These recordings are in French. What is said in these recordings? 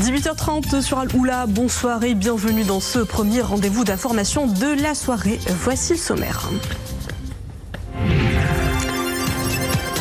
18h30 sur Al-Oula, bonsoir et bienvenue dans ce premier rendez-vous d'information de la soirée. Voici le sommaire.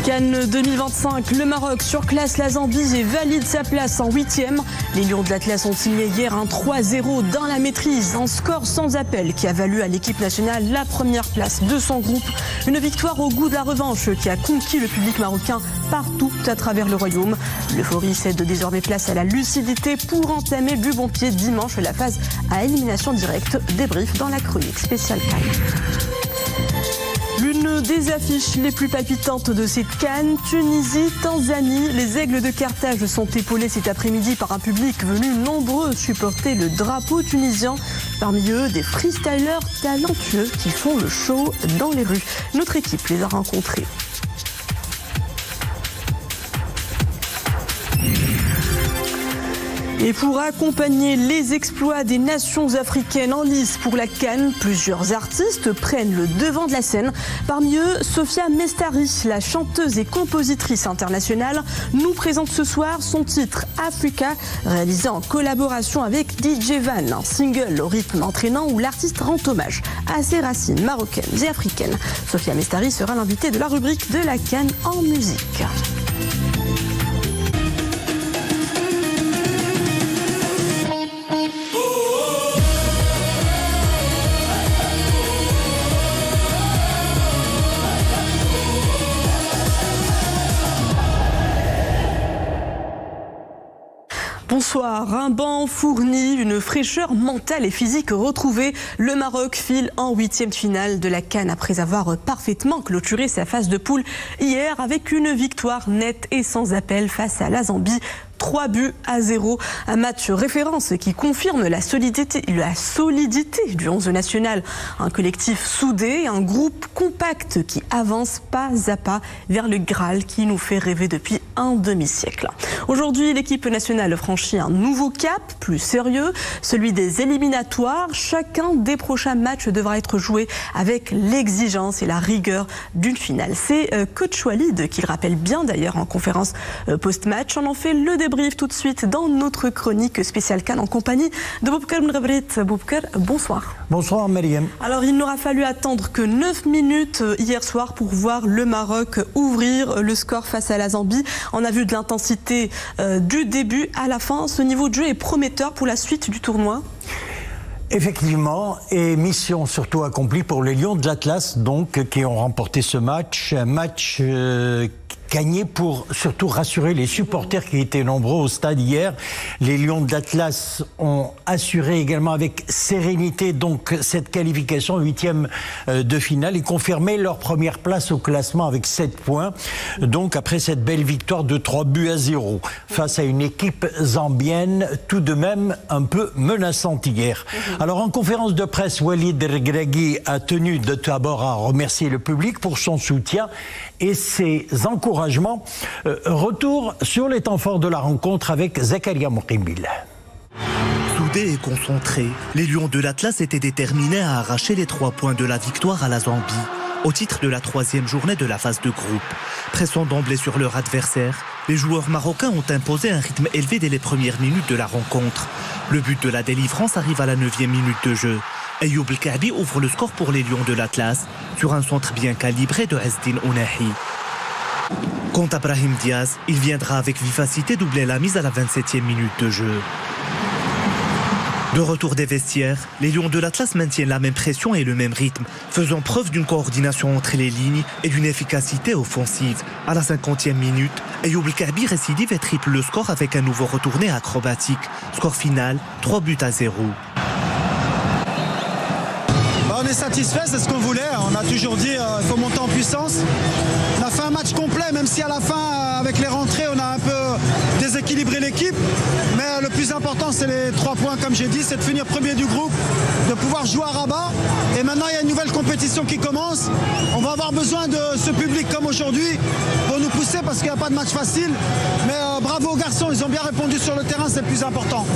Cannes 2025, le Maroc surclasse la Zambie et valide sa place en 8e. Les Lions de l'Atlas ont signé hier un 3-0 dans la maîtrise, un score sans appel qui a valu à l'équipe nationale la première place de son groupe. Une victoire au goût de la revanche qui a conquis le public marocain partout à travers le royaume. L'euphorie cède désormais place à la lucidité pour entamer du bon pied dimanche la phase à élimination directe. Débrief dans la chronique spéciale Cannes. L'une des affiches les plus palpitantes de cette Cannes, Tunisie, Tanzanie. Les Aigles de Carthage sont épaulés cet après-midi par un public venu nombreux supporter le drapeau tunisien. Parmi eux, des freestylers talentueux qui font le show dans les rues. Notre équipe les a rencontrés. Et pour accompagner les exploits des nations africaines en lice pour la Cannes, plusieurs artistes prennent le devant de la scène. Parmi eux, Sophia Mestari, la chanteuse et compositrice internationale, nous présente ce soir son titre Africa, réalisé en collaboration avec DJ Van, un single au rythme entraînant où l'artiste rend hommage à ses racines marocaines et africaines. Sophia Mestari sera l'invitée de la rubrique de la Cannes en musique. Bonsoir, un banc fourni, une fraîcheur mentale et physique retrouvée. Le Maroc file en 8e finale de la Cannes après avoir parfaitement clôturé sa phase de poule hier avec une victoire nette et sans appel face à la Zambie. 3-0, un match référence qui confirme la solidité du 11 national. Un collectif soudé, un groupe compact qui avance pas à pas vers le Graal qui nous fait rêver depuis un demi-siècle. Aujourd'hui, l'équipe nationale franchit un nouveau cap, plus sérieux, celui des éliminatoires. Chacun des prochains matchs devra être joué avec l'exigence et la rigueur d'une finale. C'est coach Walid qui le rappelle bien d'ailleurs en conférence post-match. On en fait le débrief tout de suite dans notre chronique spéciale Cannes en compagnie de Boubkar Mngabrit. Boubkar, bonsoir. Bonsoir Myriam. Alors il n'aura fallu attendre que 9 minutes hier soir pour voir le Maroc ouvrir le score face à la Zambie. On a vu de l'intensité du début à la fin. Ce niveau de jeu est prometteur pour la suite du tournoi. Effectivement, et mission surtout accomplie pour les Lions de l'Atlas, donc, qui ont remporté ce match. Un match gagné pour surtout rassurer les supporters qui étaient nombreux au stade hier. Les Lions de l'Atlas ont assuré également avec sérénité donc cette qualification 8e de finale et confirmé leur première place au classement avec 7 points. Donc après cette belle victoire de 3-0 face à une équipe zambienne tout de même un peu menaçante hier. Alors en conférence de presse, Walid Regragui a tenu de d'abord à remercier le public pour son soutien et ses encouragements. Retour sur les temps forts de la rencontre avec Zakaria Moukimbil. Soudés et concentrés, les Lions de l'Atlas étaient déterminés à arracher les 3 points de la victoire à la Zambie, au titre de la 3e journée de la phase de groupe. Pressant d'emblée sur leur adversaire, les joueurs marocains ont imposé un rythme élevé dès les premières minutes de la rencontre. Le but de la délivrance arrive à la 9e minute de jeu. Ayoub El Kaabi ouvre le score pour les Lions de l'Atlas sur un centre bien calibré de Ezdin Ounahi. Quant à Brahim Diaz, il viendra avec vivacité doubler la mise à la 27e minute de jeu. De retour des vestiaires, les Lions de l'Atlas maintiennent la même pression et le même rythme, faisant preuve d'une coordination entre les lignes et d'une efficacité offensive. À la 50e minute, Ayoub El Kaabi récidive et triple le score avec un nouveau retourné acrobatique. Score final, 3-0. On est satisfait, c'est ce qu'on voulait. On a toujours dit qu'il faut monter en puissance. On a fait un match complet, même si à la fin, avec les rentrées, on a un peu déséquilibré l'équipe. Mais le plus important, c'est les 3 points, comme j'ai dit, c'est de finir premier du groupe, de pouvoir jouer à Rabat. Et maintenant, il y a une nouvelle compétition qui commence. On va avoir besoin de ce public comme aujourd'hui pour nous pousser parce qu'il n'y a pas de match facile. Mais bravo aux garçons, ils ont bien répondu sur le terrain, c'est le plus important.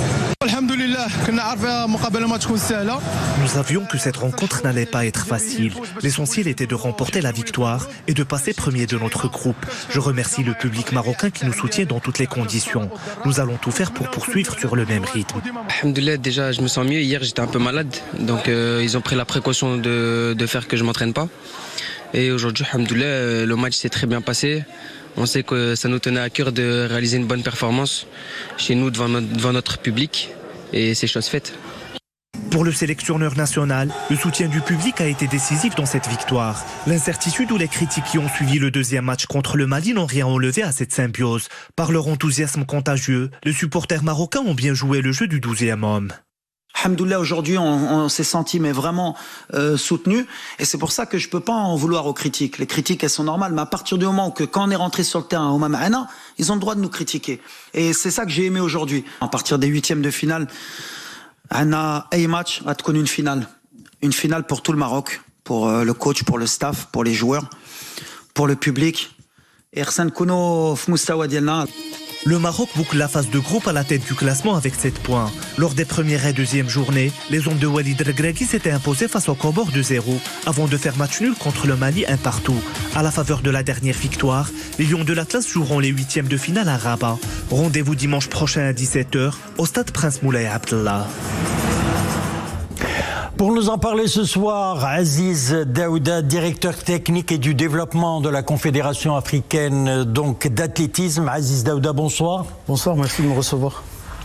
Nous savions que cette rencontre rencontre n'allait pas être facile. L'essentiel était de remporter la victoire et de passer premier de notre groupe. Je remercie le public marocain qui nous soutient dans toutes les conditions. Nous allons tout faire pour poursuivre sur le même rythme. Alhamdoulilah, déjà je me sens mieux. Hier j'étais un peu malade, donc ils ont pris la précaution de faire que je m'entraîne pas. Et aujourd'hui, alhamdoulilah, le match s'est très bien passé. On sait que ça nous tenait à cœur de réaliser une bonne performance chez nous devant notre public, et c'est chose faite. Pour le sélectionneur national, le soutien du public a été décisif dans cette victoire. L'incertitude ou les critiques qui ont suivi le deuxième match contre le Mali n'ont rien enlevé à cette symbiose. Par leur enthousiasme contagieux, les supporters marocains ont bien joué le jeu du 12e homme. Alhamdoulilah, aujourd'hui, on s'est senti mais vraiment soutenu, et c'est pour ça que je peux pas en vouloir aux critiques. Les critiques, elles sont normales, mais à partir du moment que quand on est rentré sur le terrain au Mama'ana, ils ont le droit de nous critiquer. Et c'est ça que j'ai aimé aujourd'hui. À partir des 8e de finale, Anna, a match a connu une finale pour tout le Maroc, pour le coach, pour le staff, pour les joueurs, pour le public. Et Ersan Kouno Fmoustawa Dielna. Le Maroc boucle la phase de groupe à la tête du classement avec 7 points. Lors des premières et deuxièmes journées, les hommes de Walid Regragui s'étaient imposés face au Comores 2-0, avant de faire match nul contre le Mali 1-1. À la faveur de la dernière victoire, les Lions de l'Atlas joueront les 8e de finale à Rabat. Rendez-vous dimanche prochain à 17h au stade Prince Moulay Abdallah. Pour nous en parler ce soir, Aziz Daouda, directeur technique et du développement de la Confédération africaine d'athlétisme. Aziz Daouda, bonsoir. Bonsoir, merci de me recevoir.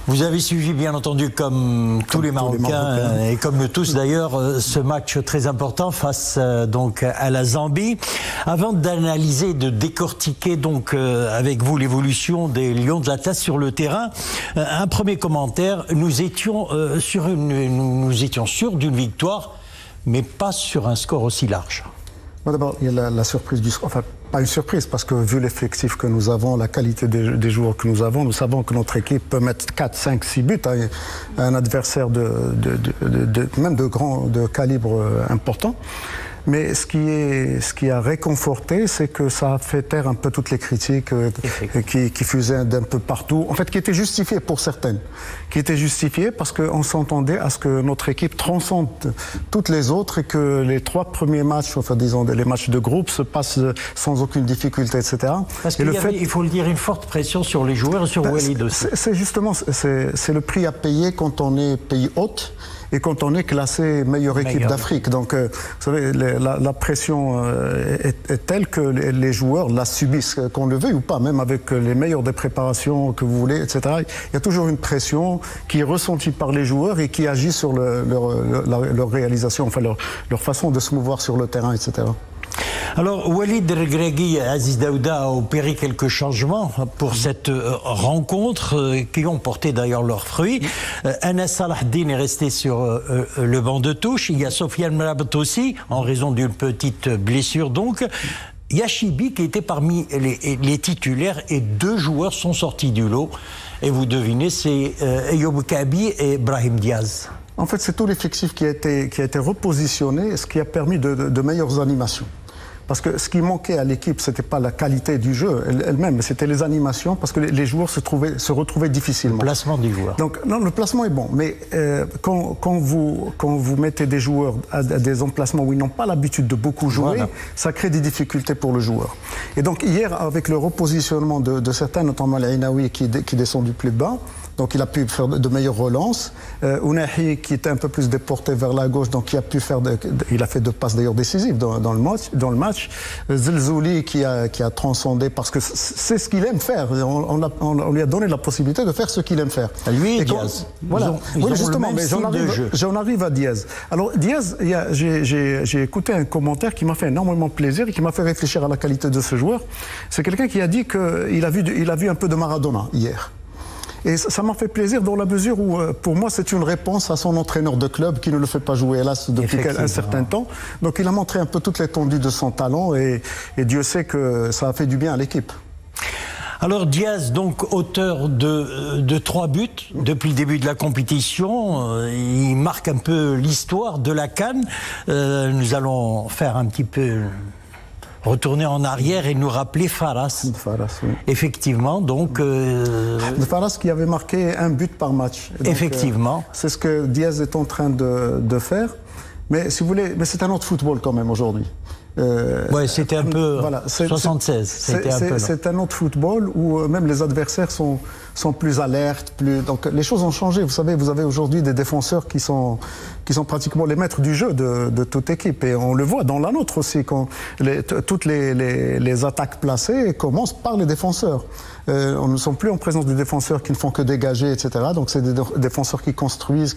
Vous avez suivi, bien entendu, comme tous les Marocains, et comme nous tous d'ailleurs, ce match très important face donc à la Zambie. Avant d'analyser, de décortiquer donc avec vous l'évolution des Lions de l'Atlas sur le terrain, un premier commentaire. Nous étions sûrs d'une victoire, mais pas sur un score aussi large. D'abord, il y a la surprise du score. Enfin, pas une surprise, parce que vu l'effectif que nous avons, la qualité des joueurs que nous avons, nous savons que notre équipe peut mettre 4, 5, 6 buts à un adversaire même de calibre important. Mais ce qui a réconforté, c'est que ça a fait taire un peu toutes les critiques qui fusaient d'un peu partout. En fait, qui étaient justifiées pour certaines. Qui étaient justifiées parce qu'on s'entendait à ce que notre équipe transcende toutes les autres et que les 3 premiers matchs, enfin disons les matchs de groupe, se passent sans aucune difficulté, etc. Parce qu'il y avait, il faut le dire, une forte pression sur les joueurs et sur Walid aussi. C'est justement, c'est le prix à payer quand on est pays hôte et quand on est classé meilleure équipe d'Afrique. Donc, vous savez, la pression est telle que les joueurs la subissent, qu'on le veuille ou pas, même avec les meilleures des préparations que vous voulez, etc. Il y a toujours une pression qui est ressentie par les joueurs et qui agit sur leur réalisation, enfin leur façon de se mouvoir sur le terrain, etc. Alors, Walid Regragui et Aziz Daouda a opéré quelques changements pour cette rencontre qui ont porté d'ailleurs leurs fruits. Anas Salahdine est resté sur le banc de touche. Il y a Sofiane Mrabat aussi, en raison d'une petite blessure donc. Yachibi qui était parmi les titulaires et 2 joueurs sont sortis du lot. Et vous devinez, c'est Ayoub Kabi et Brahim Diaz. En fait, c'est tout l'effectif qui a été repositionné, ce qui a permis de meilleures animations. Parce que ce qui manquait à l'équipe, c'était pas la qualité du jeu elle-même, mais c'était les animations, parce que les joueurs se retrouvaient difficilement. Le placement des joueurs. Donc, non, le placement est bon, mais quand vous mettez des joueurs à des emplacements où ils n'ont pas l'habitude de beaucoup jouer, ça crée des difficultés pour le joueur. Et donc, hier, avec le repositionnement de certains, notamment l'Ainaoui qui descend du plus bas, donc il a pu faire de meilleures relances. Ounahi qui était un peu plus déporté vers la gauche, donc il a fait 2 passes d'ailleurs décisives dans le match. Zelzouli qui a transcendé parce que c'est ce qu'il aime faire. On lui a donné la possibilité de faire ce qu'il aime faire. Lui et Diaz. Voilà. Oui, justement, mais j'en arrive à Diaz. Alors Diaz, j'ai écouté un commentaire qui m'a fait énormément plaisir et qui m'a fait réfléchir à la qualité de ce joueur. C'est quelqu'un qui a dit qu'il a vu un peu de Maradona hier. Et ça m'a fait plaisir dans la mesure où, pour moi, c'est une réponse à son entraîneur de club qui ne le fait pas jouer, hélas, depuis un certain temps. Donc il a montré un peu toute l'étendue de son talent et Dieu sait que ça a fait du bien à l'équipe. Alors Diaz, donc auteur de 3 buts depuis le début de la compétition, il marque un peu l'histoire de la CAN. Nous allons faire un petit peu... retourner en arrière et nous rappeler Faras. Faras, oui. Effectivement, donc... Faras qui avait marqué 1 but par match. Donc, effectivement. C'est ce que Diaz est en train de faire. Mais si vous voulez, mais c'est un autre football quand même aujourd'hui. Ouais, c'était un peu 76. C'est un autre football où même les adversaires sont plus alertes, donc les choses ont changé. Vous savez, vous avez aujourd'hui des défenseurs qui sont pratiquement les maîtres du jeu de toute équipe, et on le voit dans la nôtre aussi quand toutes les attaques placées commencent par les défenseurs. On ne sommes plus en présence de défenseurs qui ne font que dégager, etc. Donc c'est des défenseurs qui construisent,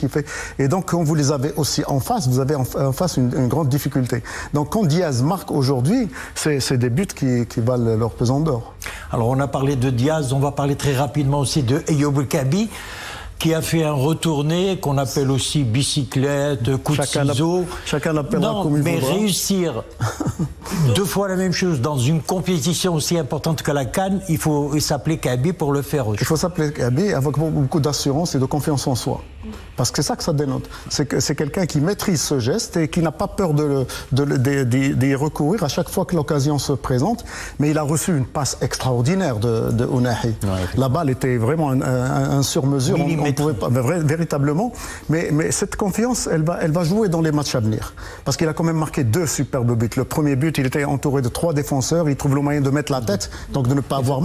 et donc quand vous les avez aussi en face, vous avez en face une grande difficulté. Donc quand Diaz marque aujourd'hui, c'est des buts qui valent leur pesant d'or. Alors on a parlé de Diaz, on va parler très rapidement aussi de Ayoub Kabi, qui a fait un retourné qu'on appelle aussi bicyclette, coup de ciseau. Chacun l'appellera comme il voudra. Mais réussir 2 fois la même chose dans une compétition aussi importante que la CAN, il faut s'appeler Kabi pour le faire aussi. Il faut s'appeler Kabi avec beaucoup d'assurance et de confiance en soi. Parce que c'est ça que ça dénote. C'est quelqu'un qui maîtrise ce geste et qui n'a pas peur d'y recourir à chaque fois que l'occasion se présente. Mais il a reçu une passe extraordinaire de Ounahi. Ouais, la balle était vraiment un sur-mesure. On pouvait pas, véritablement. Mais cette confiance, elle va jouer dans les matchs à venir. Parce qu'il a quand même marqué 2 superbes buts. Le premier but, il était entouré de 3 défenseurs. Il trouve le moyen de mettre la tête. Donc de ne pas avoir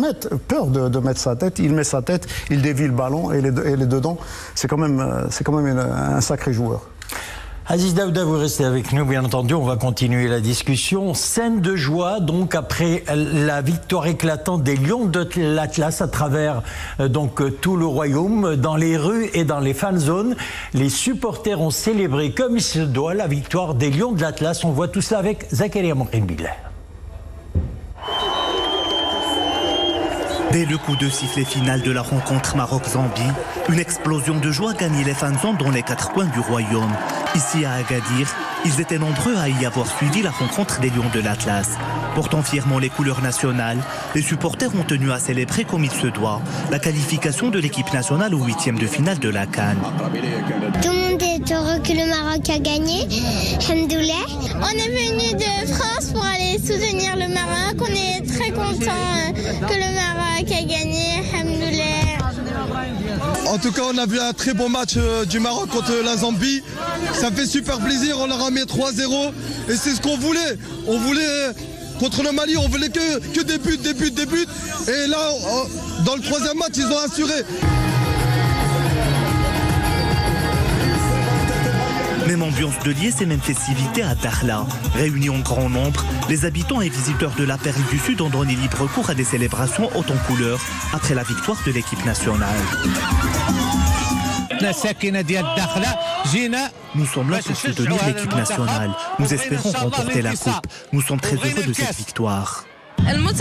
peur de mettre sa tête. Il met sa tête, il dévie le ballon et les dedans. C'est quand même un sacré joueur. Aziz Daouda, vous restez avec nous, bien entendu, on va continuer la discussion. Scène de joie, donc, après la victoire éclatante des Lions de l'Atlas à travers tout le royaume, dans les rues et dans les fan zones. Les supporters ont célébré comme il se doit la victoire des Lions de l'Atlas. On voit tout ça avec Zakaria Moukhenbillah. Dès le coup de sifflet final de la rencontre Maroc-Zambie, une explosion de joie gagnait les fanzones dans les 4 coins du royaume. Ici à Agadir, ils étaient nombreux à y avoir suivi la rencontre des Lions de l'Atlas. Portant fièrement les couleurs nationales, les supporters ont tenu à célébrer comme il se doit la qualification de l'équipe nationale au 8e de finale de la CAN. Tout le monde est heureux que le Maroc a gagné. Alhamdoulilah. On est venu de France pour aller soutenir le Maroc. On est très contents que le Maroc a gagné. Alhamdoulilah. En tout cas, on a vu un très bon match du Maroc contre la Zambie. Ça fait super plaisir. On leur a mis 3-0 et c'est ce qu'on voulait. On voulait contre le Mali, on voulait que des buts. Et là, dans le 3e match, ils ont assuré. Même ambiance de liesse et même festivité à Dakhla. Réunis en grand nombre, les habitants et visiteurs de la Perle du Sud ont donné libre cours à des célébrations hautes en couleurs après la victoire de l'équipe nationale. Nous sommes là pour soutenir l'équipe nationale. Nous espérons remporter la coupe. Nous sommes très heureux de cette victoire. L'équipe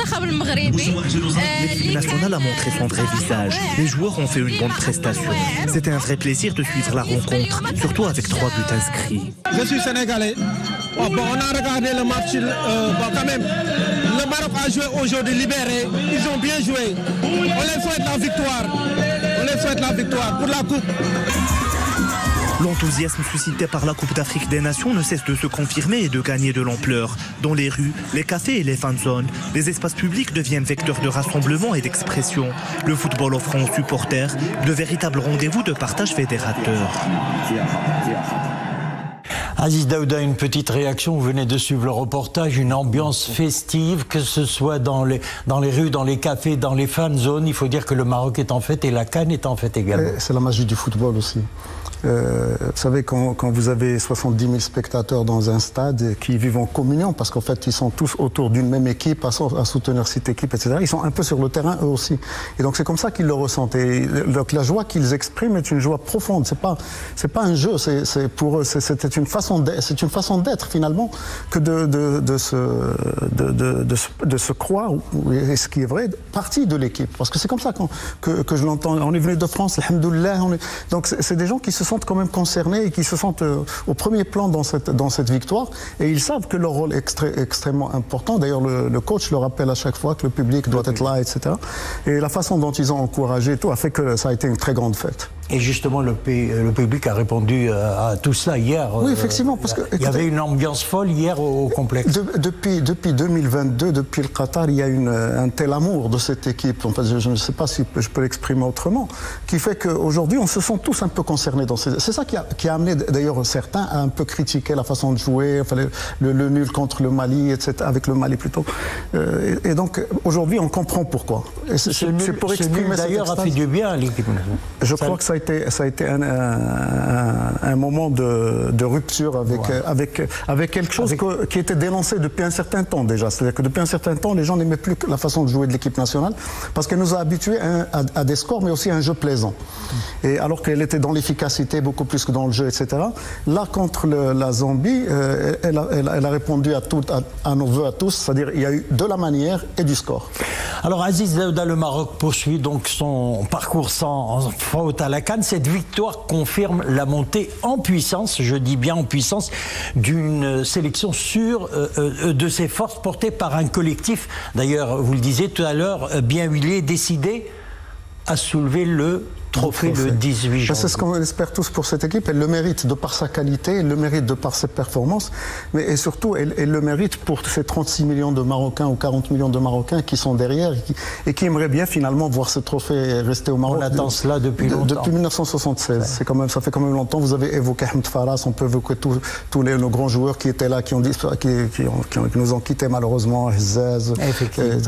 nationale a montré son vrai visage. Les joueurs ont fait une bonne prestation. C'était un vrai plaisir de suivre la rencontre, surtout avec 3 buts inscrits. Je suis sénégalais. On a regardé le match. Quand même, le Maroc a joué aujourd'hui libéré. Ils ont bien joué. On les souhaite la victoire. On les souhaite la victoire pour la coupe. L'enthousiasme suscité par la Coupe d'Afrique des Nations ne cesse de se confirmer et de gagner de l'ampleur. Dans les rues, les cafés et les fanzones, les espaces publics deviennent vecteurs de rassemblement et d'expression. Le football offrant aux supporters de véritables rendez-vous de partage fédérateur. Aziz Daouda, une petite réaction, vous venez de suivre le reportage, une ambiance festive, que ce soit dans les rues, dans les cafés, dans les fan zones. Il faut dire que le Maroc est en fête et la CAN est en fête également. C'est la magie du football aussi. Vous savez, quand vous avez 70 000 spectateurs dans un stade qui vivent en communion, parce qu'en fait, ils sont tous autour d'une même équipe, à soutenir cette équipe, etc. Ils sont un peu sur le terrain, eux aussi. Et donc, c'est comme ça qu'ils le ressentent. Et donc, la joie qu'ils expriment est une joie profonde. C'est pas un jeu, pour eux, c'est une façon d'être, finalement, que de se croire, et ce qui est vrai, partie de l'équipe. Parce que c'est comme ça que je l'entends. On est venu de France, alhamdoulilah. Donc, c'est des gens qui se sentent quand même concernés et qui se sentent au premier plan dans cette victoire, et ils savent que leur rôle est extrêmement important. D'ailleurs, le coach le rappelle à chaque fois que le public doit être là, etc. Et la façon dont ils ont encouragé tout a fait que ça a été une très grande fête. Et justement, le public a répondu à tout cela hier. Oui, effectivement, parce que il y avait une ambiance folle hier au complexe. Depuis 2022, depuis le Qatar, il y a un tel amour de cette équipe. Enfin, je ne sais pas si je peux l'exprimer autrement, qui fait qu'aujourd'hui, on se sent tous un peu concernés dans ces. C'est ça qui a amené d'ailleurs certains à un peu critiquer la façon de jouer, enfin, le nul contre le Mali, etc. Avec le Mali plutôt. Et donc aujourd'hui, on comprend pourquoi. Et c'est pour exprimer d'ailleurs a fait du bien à l'équipe. Je crois que ça a été un moment de rupture avec quelque chose qui était dénoncé depuis un certain temps déjà. C'est-à-dire que depuis un certain temps, les gens n'aimaient plus la façon de jouer de l'équipe nationale parce qu'elle nous a habitués à des scores, mais aussi à un jeu plaisant. Et alors qu'elle était dans l'efficacité beaucoup plus que dans le jeu, etc. Là, contre la Zambie, elle a répondu à nos vœux à tous, c'est-à-dire il y a eu de la manière et du score. Alors Aziz Daouda, le Maroc poursuit donc son parcours sans faute à la CAN. Cette victoire confirme la montée en puissance, je dis bien en puissance, d'une sélection sûre de ses forces portée par un collectif. D'ailleurs, vous le disiez tout à l'heure, bien huilé, décidé à soulever le trophée le 18 janvier. C'est ce qu'on espère tous pour cette équipe. Elle le mérite de par sa qualité, elle le mérite de par ses performances, et surtout elle le mérite pour ces 36 millions de Marocains ou 40 millions de Marocains qui sont derrière et qui aimeraient bien finalement voir ce trophée rester au Maroc. On attend cela depuis longtemps. Depuis 1976. Ouais. Ça fait quand même longtemps. Vous avez évoqué Ahmed Faras, on peut évoquer tous nos grands joueurs qui étaient là, qui nous ont quittés malheureusement, Hezzaz,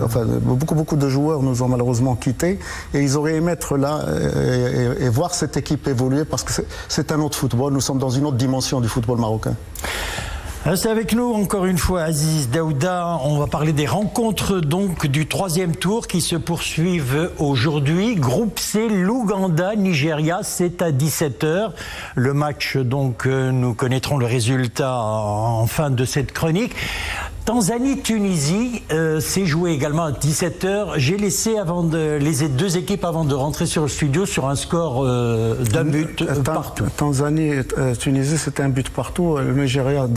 enfin, beaucoup de joueurs nous ont malheureusement quittés et ils auraient aimé être là et voir cette équipe évoluer parce que c'est un autre football. Nous sommes dans une autre dimension du football marocain. Restez avec nous encore une fois, Aziz Daouda. On va parler des rencontres donc du troisième tour qui se poursuivent aujourd'hui. Groupe C, l'Ouganda, Nigeria, c'est à 17h. Le match, donc, nous connaîtrons le résultat en fin de cette chronique. Tanzanie-Tunisie, c'est joué également à 17h. J'ai laissé les deux équipes avant de rentrer sur le studio sur un score d'un but partout. Tanzanie-Tunisie, c'était un but partout. Le Nigeria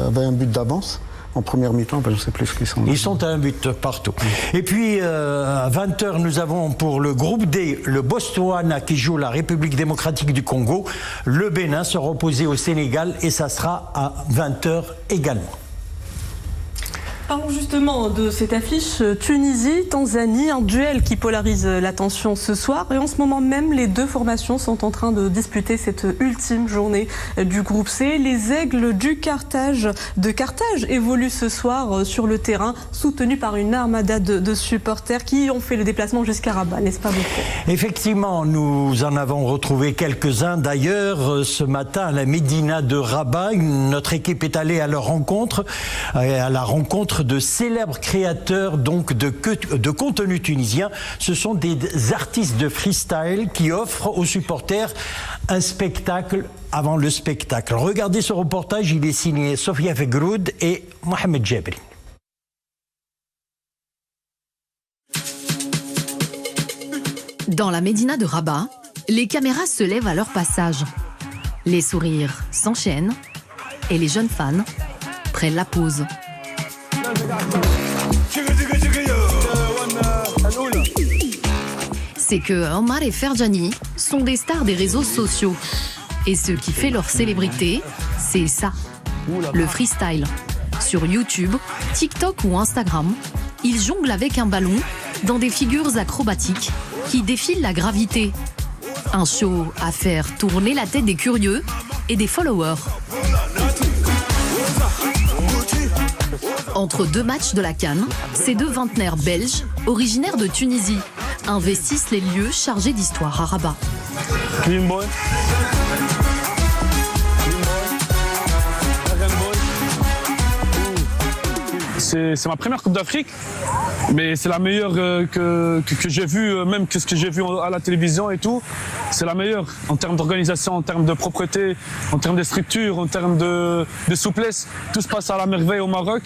avait un but d'avance. En première mi-temps, je ne sais plus ce qu'ils sont. Ils sont à un but partout. Et puis, à 20h, nous avons pour le groupe D, le Botswana qui joue la République démocratique du Congo. Le Bénin sera opposé au Sénégal et ça sera à 20h également. Parlons justement de cette affiche Tunisie-Tanzanie, un duel qui polarise l'attention ce soir. Et en ce moment même, les deux formations sont en train de disputer cette ultime journée du groupe C. Les Aigles de Carthage évoluent ce soir sur le terrain, soutenus par une armada de supporters qui ont fait le déplacement jusqu'à Rabat, n'est-ce pas beaucoup ? Effectivement, nous en avons retrouvé quelques-uns. D'ailleurs, ce matin, à la Médina de Rabat, notre équipe est allée à leur rencontre, à la rencontre de célèbres créateurs donc de contenu tunisien. Ce sont des artistes de freestyle qui offrent aux supporters un spectacle avant le spectacle. Regardez ce reportage, il est signé Sofia Fegroud et Mohamed Jabri. Dans la Médina de Rabat, les caméras se lèvent à leur passage. Les sourires s'enchaînent et les jeunes fans prennent la pause. C'est que Omar et Ferjani sont des stars des réseaux sociaux. Et ce qui fait leur célébrité, c'est ça, le freestyle. Sur YouTube, TikTok ou Instagram, ils jonglent avec un ballon dans des figures acrobatiques qui défient la gravité. Un show à faire tourner la tête des curieux et des followers. Entre deux matchs de la CAN, ces deux vingtenaires belges, originaires de Tunisie, investissent les lieux chargés d'histoire à Rabat. C'est ma première Coupe d'Afrique, mais c'est la meilleure que j'ai vue, même que ce que j'ai vu à la télévision et tout. C'est la meilleure en termes d'organisation, en termes de propreté, en termes de structure, en termes de souplesse. Tout se passe à la merveille au Maroc.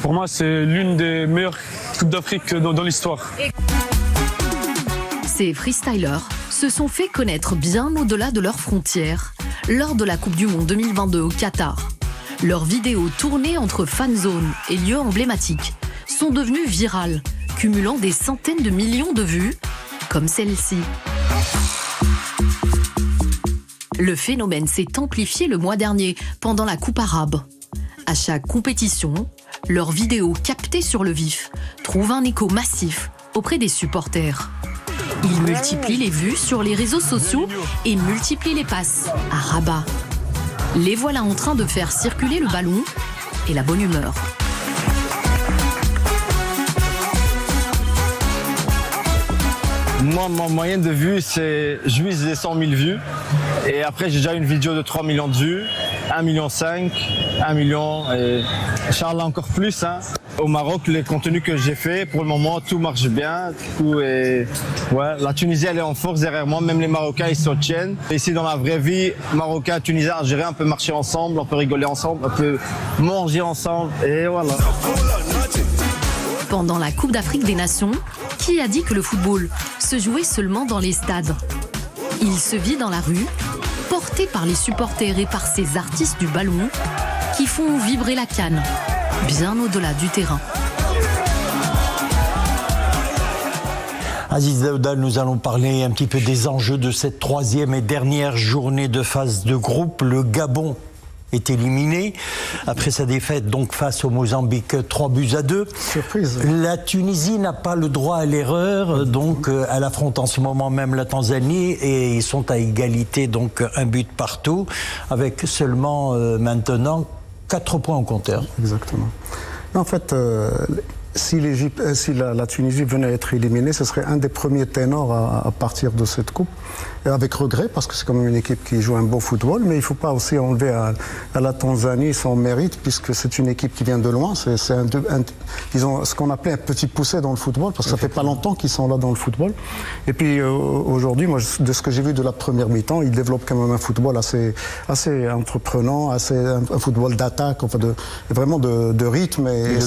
Pour moi, c'est l'une des meilleures Coupes d'Afrique dans l'histoire. Ces freestylers se sont fait connaître bien au-delà de leurs frontières lors de la Coupe du Monde 2022 au Qatar. Leurs vidéos tournées entre fan zones et lieux emblématiques sont devenues virales, cumulant des centaines de millions de vues, comme celle-ci. Le phénomène s'est amplifié le mois dernier, pendant la Coupe arabe. À chaque compétition, leurs vidéos captées sur le vif trouvent un écho massif auprès des supporters. Ils multiplient les vues sur les réseaux sociaux et multiplient les passes à Rabat. Les voilà en train de faire circuler le ballon et la bonne humeur. Moi, ma moyenne de vues, c'est je vise les 100 000 vues. Et après, j'ai déjà une vidéo de 3 millions de vues, 1,5 million, 1 million, et Inch'Allah encore plus. Hein. Au Maroc, les contenus que j'ai faits, pour le moment, tout marche bien. Tout est... ouais, la Tunisie, elle est en force derrière moi. Même les Marocains, ils se tiennent. Ici, dans la vraie vie, Marocains, Tunisiens, Algériens, on peut marcher ensemble, on peut rigoler ensemble, on peut manger ensemble. Et voilà. Pendant la Coupe d'Afrique des Nations, qui a dit que le football se jouait seulement dans les stades? Il se vit dans la rue, porté par les supporters et par ces artistes du ballon qui font vibrer la CAN, bien au-delà du terrain. Aziz Daouda, nous allons parler un petit peu des enjeux de cette troisième et dernière journée de phase de groupe. Le Gabon est éliminé après sa défaite donc face au Mozambique 3-2. Surprise. La Tunisie n'a pas le droit à l'erreur, donc elle affronte en ce moment même la Tanzanie et ils sont à égalité, donc un but partout, avec seulement maintenant 4 points au compteur. Exactement. En fait, si la Tunisie venait à être éliminée, ce serait un des premiers ténors à partir de cette coupe. Et avec regret, parce que c'est quand même une équipe qui joue un bon football, mais il ne faut pas aussi enlever à la Tanzanie son mérite, puisque c'est une équipe qui vient de loin. C'est disons, ce qu'on appelait un petit poussé dans le football, parce que ça fait pas longtemps qu'ils sont là dans le football. Et puis aujourd'hui, moi, de ce que j'ai vu de la première mi-temps, ils développent quand même un football assez entreprenant, un football d'attaque, enfin vraiment de rythme. Et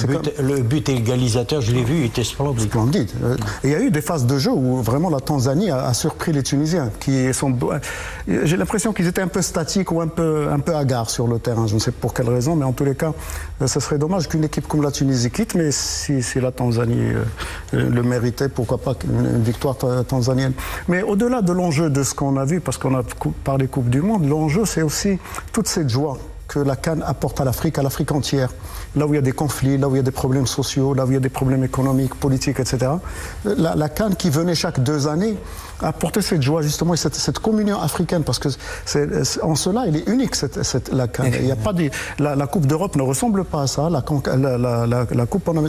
le but égalisateur, je l'ai vu, il était splendide. Splendide. Et il y a eu des phases de jeu où vraiment la Tanzanie a surpris les Tunisiens. J'ai l'impression qu'ils étaient un peu statiques ou un peu hagards sur le terrain. Je ne sais pour quelle raison, mais en tous les cas, ce serait dommage qu'une équipe comme la Tunisie quitte, mais si la Tanzanie le méritait, pourquoi pas une victoire tanzanienne. Mais au-delà de l'enjeu de ce qu'on a vu, parce qu'on a parlé Coupe du Monde, l'enjeu c'est aussi toute cette joie que la CAN apporte à l'Afrique entière. Là où il y a des conflits, là où il y a des problèmes sociaux, là où il y a des problèmes économiques, politiques, etc. La CAN qui venait chaque 2 années apporter cette joie justement et cette communion africaine, parce que en cela elle est unique la CAN. Il y a pas la Coupe d'Europe ne ressemble pas à ça, la Coupe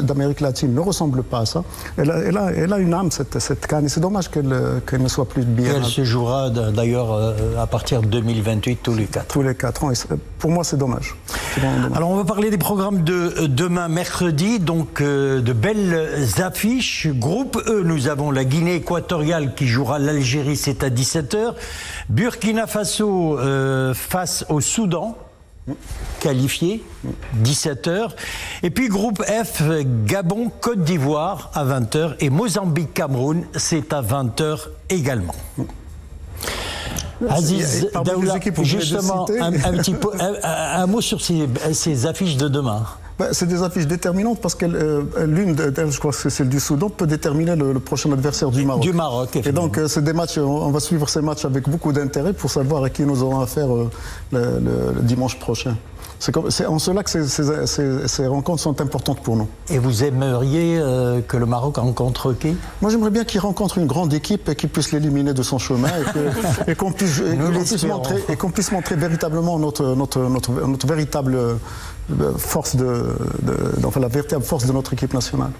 d'Amérique latine ne ressemble pas à ça. Elle a une âme cette CAN et c'est dommage qu'elle ne soit plus bien. Elle se jouera d'ailleurs à partir de 2028 tous les 4. Tous les 4 ans. Et pour moi c'est dommage. Alors on va parler des programmes de demain mercredi, donc de belles affiches. Groupe E, nous avons la Guinée équatoriale qui jouera l'Algérie, c'est à 17h. Burkina Faso face au Soudan, qualifié, 17h. Et puis groupe F, Gabon, Côte d'Ivoire à 20h. Et Mozambique, Cameroun, c'est à 20h également. Aziz Daouda, justement, un mot sur ces affiches de demain. C'est des affiches déterminantes parce que l'une d'elles, je crois que c'est celle du Soudan, peut déterminer le prochain adversaire du Maroc. Du Maroc, et donc c'est des matchs, on va suivre ces matchs avec beaucoup d'intérêt pour savoir à qui nous aurons affaire le dimanche prochain. C'est en cela que ces rencontres sont importantes pour nous. Et vous aimeriez que le Maroc rencontre qui? Moi j'aimerais bien qu'il rencontre une grande équipe et qu'il puisse l'éliminer de son chemin et qu'on puisse montrer véritablement notre véritable force la véritable force de notre équipe nationale.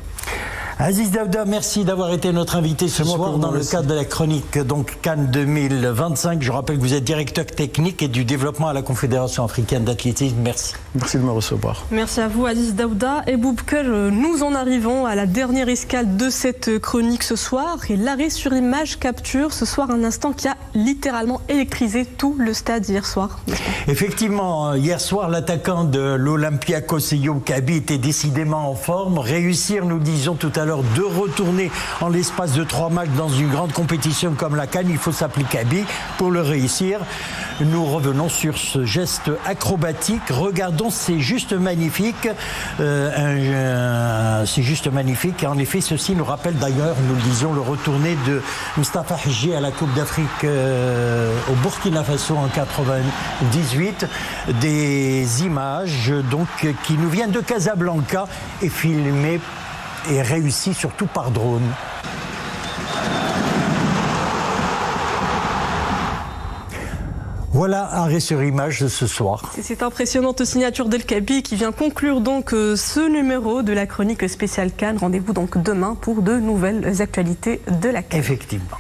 Aziz Daouda, merci d'avoir été notre invité ce soir dans le cadre de la chronique donc CAN 2025. Je rappelle que vous êtes directeur technique et du développement à la Confédération africaine d'athlétisme. Merci. Merci de me recevoir. Merci à vous Aziz Daouda. Et Boubker, nous en arrivons à la dernière escale de cette chronique ce soir. Et l'arrêt sur image capture ce soir un instant qui a littéralement électrisé tout le stade hier soir. Effectivement, hier soir, l'attaquant de l'Olympiakos, Eyoub Kabi, était décidément en forme. Réussir, nous disons tout à l'heure, de retourner en l'espace de 3 matchs dans une grande compétition comme la CAN, il faut s'appeler Kabi pour le réussir. Nous revenons sur ce geste acrobatique. Regardons, c'est juste magnifique. Un c'est juste magnifique. Et en effet, ceci nous rappelle d'ailleurs, nous le disions, le retourné de Mustafa Hadji à la Coupe d'Afrique au Burkina Faso en 98. Des images donc qui nous viennent de Casablanca et filmées et réussies surtout par drone. Voilà, arrêt sur image de ce soir. C'est cette impressionnante signature d'El Kaabi qui vient conclure donc ce numéro de la chronique spéciale Cannes. Rendez-vous donc demain pour de nouvelles actualités de la Cannes. Effectivement.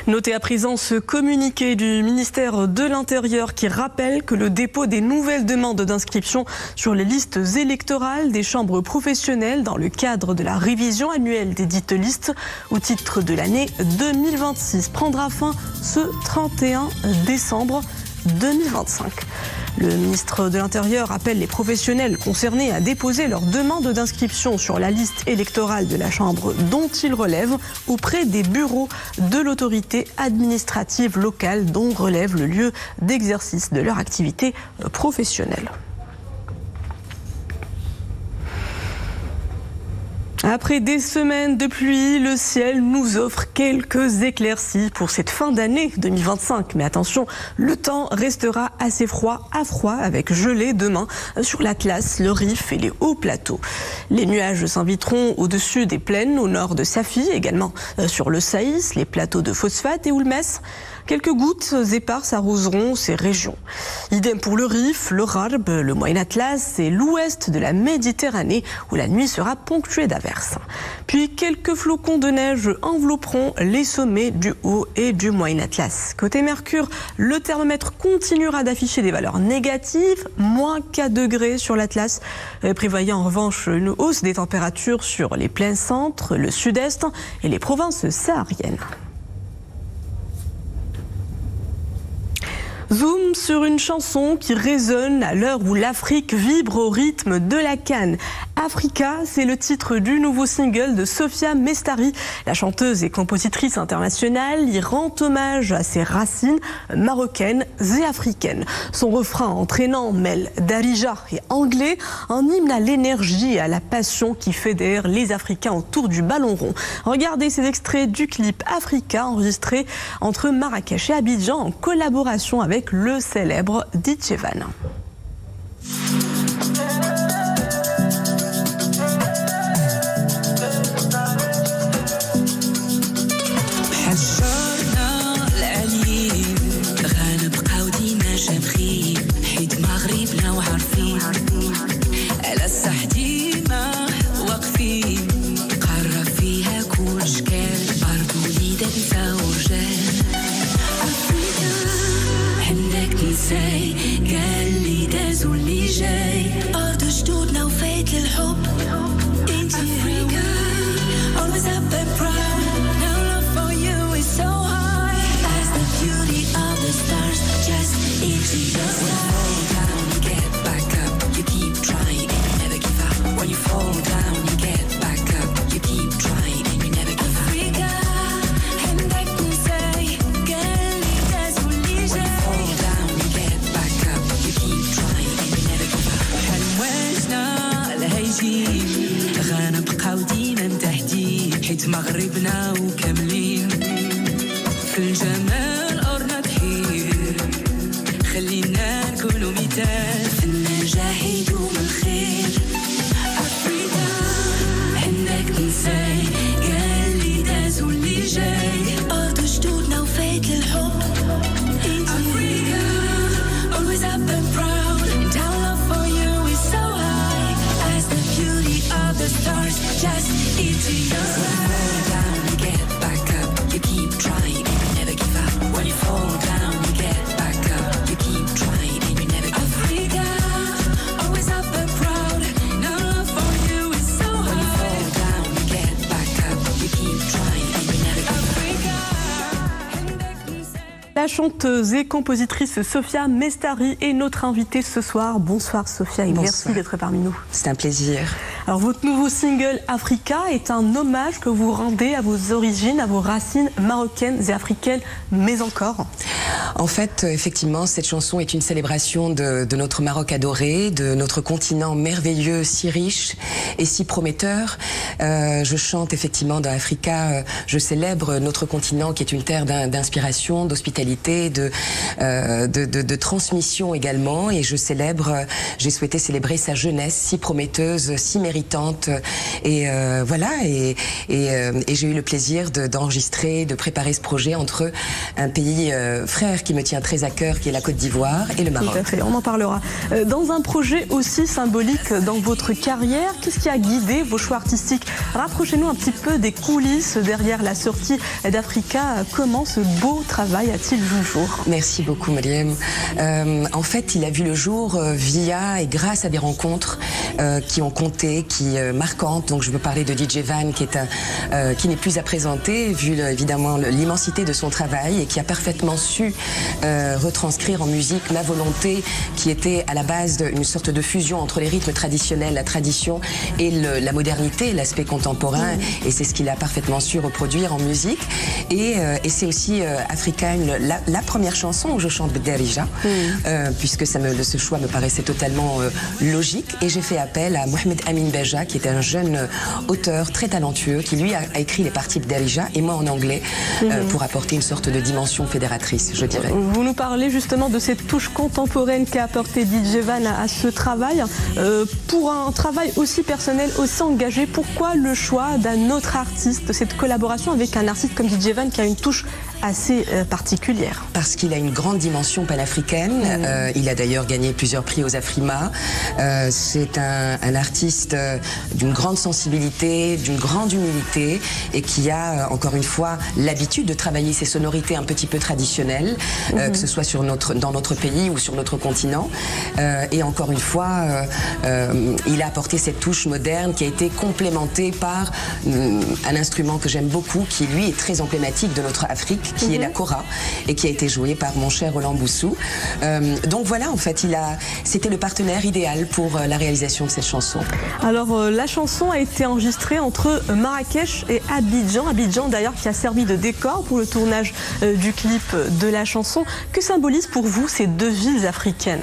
Notez à présent ce communiqué du ministère de l'Intérieur qui rappelle que le dépôt des nouvelles demandes d'inscription sur les listes électorales des chambres professionnelles dans le cadre de la révision annuelle des dites listes au titre de l'année 2026 prendra fin ce 31 décembre 2025. Le ministre de l'Intérieur appelle les professionnels concernés à déposer leur demande d'inscription sur la liste électorale de la Chambre dont ils relèvent auprès des bureaux de l'autorité administrative locale dont relève le lieu d'exercice de leur activité professionnelle. Après des semaines de pluie, le ciel nous offre quelques éclaircies pour cette fin d'année 2025. Mais attention, le temps restera assez froid à froid avec gelée demain sur l'Atlas, le Rif et les hauts plateaux. Les nuages s'inviteront au-dessus des plaines au nord de Safi, également sur le Saïs, les plateaux de Phosphate et Oulmès. Quelques gouttes éparses arroseront ces régions. Idem pour le Rif, le Rarb, le Moyen Atlas et l'ouest de la Méditerranée où la nuit sera ponctuée d'averses. Puis quelques flocons de neige envelopperont les sommets du Haut et du Moyen Atlas. Côté Mercure, le thermomètre continuera d'afficher des valeurs négatives, moins 4 degrés sur l'Atlas, prévoyant en revanche une hausse des températures sur les plains centres, le sud-est et les provinces sahariennes. Zoom sur une chanson qui résonne à l'heure où l'Afrique vibre au rythme de la Cannes. Africa, c'est le titre du nouveau single de Sophia Mestari. La chanteuse et compositrice internationale y rend hommage à ses racines marocaines et africaines. Son refrain entraînant mêle darija et anglais, un hymne à l'énergie et à la passion qui fédère les Africains autour du ballon rond. Regardez ces extraits du clip Africa enregistré entre Marrakech et Abidjan en collaboration avec le célèbre DJ Van. مغربنا وكاملين في الجمال أرنا تحير خلينا نكونوا مثال في النجاح يدوم الخير أفريقيا عندك نساي قال لي داز واللي جاي أرض جدودنا وفايت للحب أفريقيا always up and proud and our love for you is so high as the beauty of the stars just into your eyes. La chanteuse et compositrice Sophia Mestari est notre invitée ce soir. Bonsoir Sophia et merci d'être parmi nous. C'est un plaisir. Alors votre nouveau single Africa est un hommage que vous rendez à vos origines, à vos racines marocaines et africaines, mais encore. En fait, effectivement, cette chanson est une célébration de notre Maroc adoré, de notre continent merveilleux, si riche et si prometteur. Je chante effectivement dans Africa, je célèbre notre continent qui est une terre d'inspiration, d'hospitalité, de transmission également, et j'ai souhaité célébrer sa jeunesse si prometteuse, si méritante, et voilà, et j'ai eu le plaisir d'enregistrer, de préparer ce projet entre un pays frère qui me tient très à cœur, qui est la Côte d'Ivoire, et le Maroc. Tout à fait, on en parlera. Dans un projet aussi symbolique dans votre carrière, qu'est-ce qui a guidé vos choix artistiques? Rapprochez-nous un petit peu des coulisses derrière la sortie d'Africa. Comment ce beau travail a-t-il vu le jour? Merci beaucoup, Mariam. En fait, il a vu le jour via et grâce à des rencontres qui ont compté, marquantes. Donc, je veux parler de DJ Van, qui n'est plus à présenter, vu évidemment l'immensité de son travail, et qui a parfaitement su retranscrire en musique ma volonté, qui était à la base d'une sorte de fusion entre les rythmes traditionnels, la tradition, et la modernité, l'aspect contemporain. Et c'est ce qu'il a parfaitement su reproduire en musique. Et c'est aussi Africa, la première chanson où je chante Darija, puisque ce choix me paraissait totalement logique. Et j'ai fait appel à Mohamed Amin Beja, qui est un jeune auteur très talentueux, qui lui a écrit les parties de Darija, et moi en anglais, pour apporter une sorte de dimension fédératrice, je dirais. Vous nous parlez justement de cette touche contemporaine qu'a apporté DJ Van à ce travail. Pour un travail aussi personnel, aussi engagé, pourquoi le choix d'un autre artiste, cette collaboration avec un artiste comme DJ Van qui a une touche assez particulière? Parce qu'il a une grande dimension panafricaine. Il a d'ailleurs gagné plusieurs prix aux Afrima. C'est un artiste d'une grande sensibilité, d'une grande humilité, et qui a, encore une fois, l'habitude de travailler ses sonorités un petit peu traditionnelles, que ce soit dans notre pays ou sur notre continent. Et encore une fois, il a apporté cette touche moderne qui a été complémentée par un instrument que j'aime beaucoup, qui lui est très emblématique de notre Afrique, qui est la kora, et qui a été joué par mon cher Roland Boussou. Donc voilà, en fait, c'était le partenaire idéal pour la réalisation de cette chanson. Alors, la chanson a été enregistrée entre Marrakech et Abidjan. Abidjan, d'ailleurs, qui a servi de décor pour le tournage du clip de la chanson. Que symbolisent pour vous ces deux villes africaines?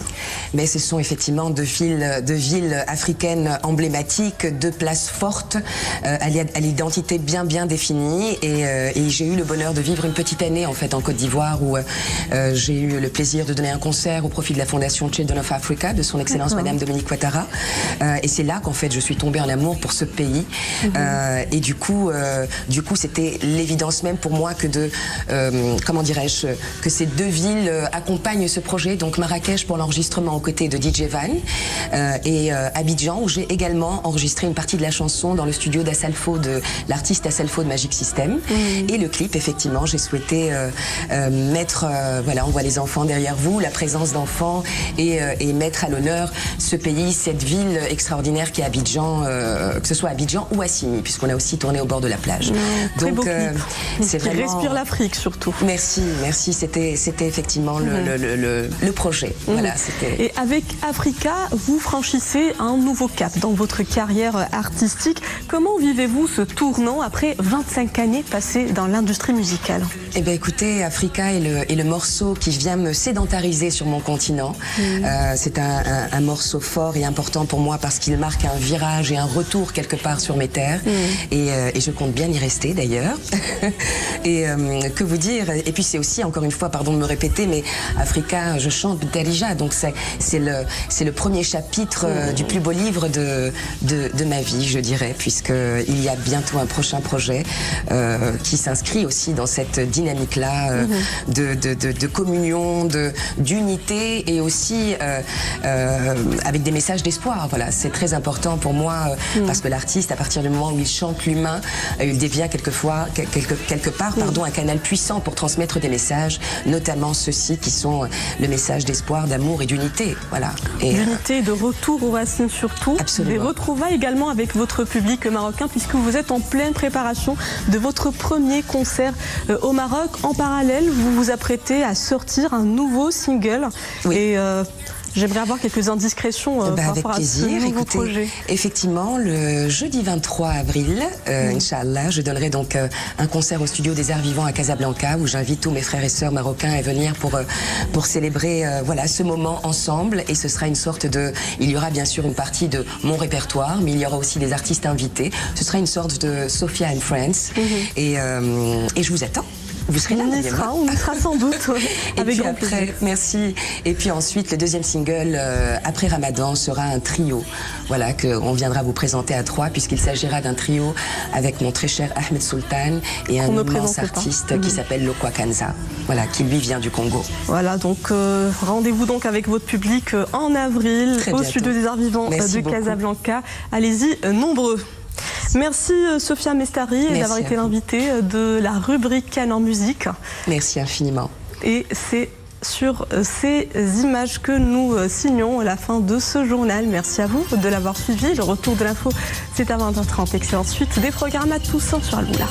Mais ce sont effectivement deux villes africaines emblématiques, deux places fortes, à l'identité bien définie. Et j'ai eu le bonheur de vivre une petite année en fait en Côte d'Ivoire, où j'ai eu le plaisir de donner un concert au profit de la fondation Children of Africa de son excellence Madame Dominique Ouattara, et c'est là qu'en fait je suis tombée en amour pour ce pays. Et du coup c'était l'évidence même pour moi que que ces deux villes accompagnent ce projet. Donc Marrakech pour l'enregistrement aux côtés de DJ Van, et Abidjan où j'ai également enregistré une partie de la chanson dans le studio d'Assalfo, de l'artiste Assalfo de Magic System. Et le clip, effectivement, j'ai souhaité mettre, voilà, on voit les enfants derrière vous, la présence d'enfants, et mettre à l'honneur ce pays, cette ville extraordinaire qui est Abidjan, que ce soit Abidjan ou Assini, puisqu'on a aussi tourné au bord de la plage. Donc c'est vraiment... respire l'Afrique surtout. Merci, c'était effectivement le projet. Voilà, et avec Africa, vous franchissez un nouveau cap dans votre carrière artistique. Comment vivez-vous ce tournant après 25 années passées dans l'industrie musicale? Eh bien écoutez, Africa est le morceau qui vient me sédentariser sur mon continent. C'est un morceau fort et important pour moi parce qu'il marque un virage et un retour quelque part sur mes terres. Et je compte bien y rester d'ailleurs. Et que vous dire? Et puis c'est aussi, encore une fois, pardon de me répéter, mais Africa, je chante Darija, donc c'est le premier chapitre du plus beau livre de ma vie, je dirais, puisqu'il y a bientôt un prochain projet qui s'inscrit aussi dans cette dynamique-là de communion, d'unité, et aussi avec des messages d'espoir. Voilà, c'est très important pour moi parce que l'artiste, à partir du moment où il chante l'humain, il devient quelque part un canal puissant pour transmettre des messages, notamment ceux-ci qui sont le message d'espoir, d'amour et d'unité. Voilà. D'unité, de retour aux racines surtout. Absolument. Des retrouvailles également avec votre public marocain, puisque vous êtes en pleine préparation de votre premier concert au Maroc. Maroc, en parallèle, vous vous apprêtez à sortir un nouveau single. Oui. Et j'aimerais avoir quelques indiscrétions par rapport à ce nouveau projet. Effectivement, le jeudi 23 avril, Inch'Allah, je donnerai donc un concert au Studio des Arts Vivants à Casablanca où j'invite tous mes frères et sœurs marocains à venir pour célébrer voilà, ce moment ensemble. Et ce sera une sorte de... Il y aura bien sûr une partie de mon répertoire, mais il y aura aussi des artistes invités. Ce sera une sorte de Sophia and Friends. Et je vous attends. Vous serez là, on y sera sans doute. Avec grand plaisir. Merci. Et puis ensuite, le deuxième single, après Ramadan, sera un trio. Voilà, qu'on viendra vous présenter à 3, puisqu'il s'agira d'un trio avec mon très cher Ahmed Sultan et un immense artiste qui s'appelle Lokwa Kanza. Voilà, qui lui vient du Congo. Voilà, donc rendez-vous donc avec votre public en avril au Studio des Arts Vivants de Casablanca. Allez-y, nombreux. Merci Sophia Mestari d'avoir été l'invitée de la rubrique Cannes en musique. Merci infiniment. Et c'est sur ces images que nous signons la fin de ce journal. Merci à vous de l'avoir suivi. Le retour de l'info, c'est à 20h30. Excellente suite des programmes à tous sur Al-Moula.